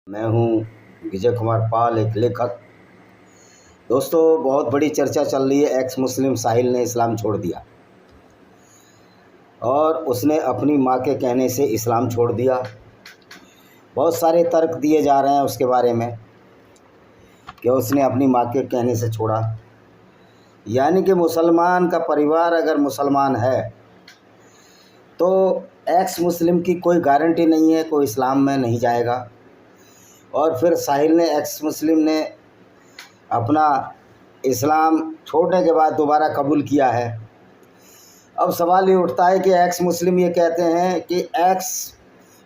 मैं हूं विजय कुमार पाल, एक लेखक। दोस्तों, बहुत बड़ी चर्चा चल रही है। एक्स मुस्लिम साहिल ने इस्लाम छोड़ दिया और उसने अपनी मां के कहने से इस्लाम छोड़ दिया। बहुत सारे तर्क दिए जा रहे हैं उसके बारे में कि उसने अपनी मां के कहने से छोड़ा। यानी कि मुसलमान का परिवार अगर मुसलमान है तो एक्स मुस्लिम की कोई गारंटी नहीं है कोई इस्लाम में नहीं जाएगा। और फिर साहिल ने, एक्स मुस्लिम ने, अपना इस्लाम छोड़ने के बाद दोबारा कबूल किया है। अब सवाल ये उठता है कि एक्स मुस्लिम ये कहते हैं कि एक्स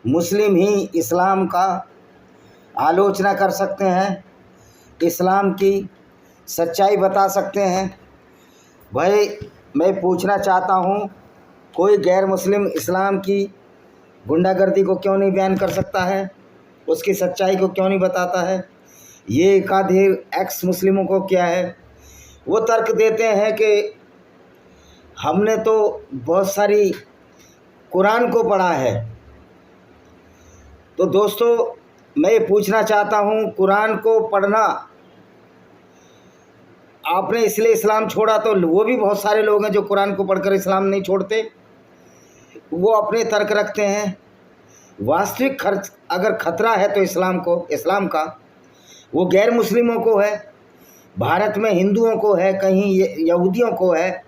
मुस्लिम ही इस्लाम का आलोचना कर सकते हैं, इस्लाम की सच्चाई बता सकते हैं। भाई, मैं पूछना चाहता हूँ, कोई गैर मुस्लिम इस्लाम की गुंडागर्दी को क्यों नहीं बयान कर सकता है? उसकी सच्चाई को क्यों नहीं बताता है? ये एकाधिक एक्स मुस्लिमों को क्या है, वो तर्क देते हैं कि हमने तो बहुत सारी कुरान को पढ़ा है। तो दोस्तों, मैं ये पूछना चाहता हूँ, कुरान को पढ़ना आपने इसलिए इस्लाम छोड़ा, तो वो भी बहुत सारे लोग हैं जो कुरान को पढ़कर इस्लाम नहीं छोड़ते। वो अपने तर्क रखते हैं। वास्तविक खर्च अगर खतरा है तो इस्लाम का वो गैर मुस्लिमों को है, भारत में हिंदुओं को है, कहीं यहूदियों को है,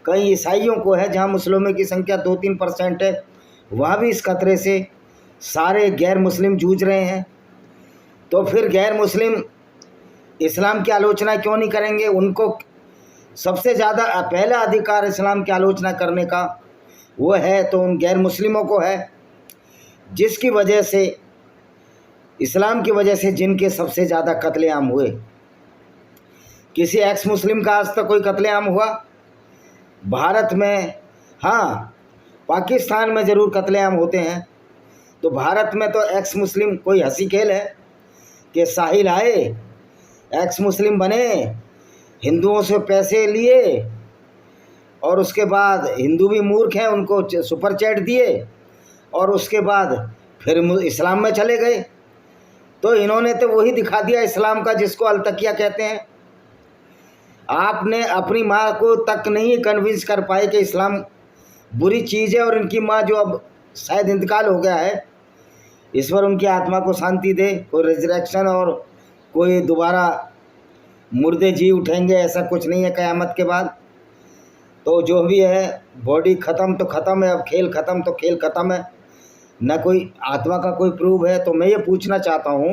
कहीं ईसाइयों को है। जहाँ मुस्लिमों की संख्या 2-3% है, वहाँ भी इस खतरे से सारे गैर मुस्लिम जूझ रहे हैं। तो फिर गैर मुस्लिम इस्लाम की आलोचना क्यों नहीं करेंगे? उनको सबसे ज़्यादा पहला अधिकार इस्लाम की आलोचना करने का वो है तो उन गैर मुस्लिमों को है, जिसकी वजह से, इस्लाम की वजह से जिनके सबसे ज़्यादा कत्लेआम हुए। किसी एक्स मुस्लिम का आज तक कोई कत्लेआम हुआ भारत में? हाँ, पाकिस्तान में ज़रूर कत्लेआम होते हैं। तो भारत में तो एक्स मुस्लिम कोई हंसी खेल है कि साहिल आए, एक्स मुस्लिम बने, हिंदुओं से पैसे लिए और उसके बाद हिंदू भी मूर्ख हैं, उनको सुपर चैट दिए और उसके बाद फिर इस्लाम में चले गए। तो इन्होंने तो वही दिखा दिया इस्लाम का जिसको अलतकिया कहते हैं। आपने अपनी माँ को तक नहीं कन्विंस कर पाए कि इस्लाम बुरी चीज़ है, और इनकी माँ जो अब शायद इंतकाल हो गया है, ईश्वर उनकी आत्मा को शांति दे। कोई रिजरेक्शन और कोई दोबारा मुर्दे जी उठेंगे ऐसा कुछ नहीं है क़यामत के बाद। तो जो भी है, बॉडी ख़त्म तो ख़त्म है, अब खेल ख़त्म तो खेल ख़त्म है, न कोई आत्मा का कोई प्रूफ है। तो मैं ये पूछना चाहता हूँ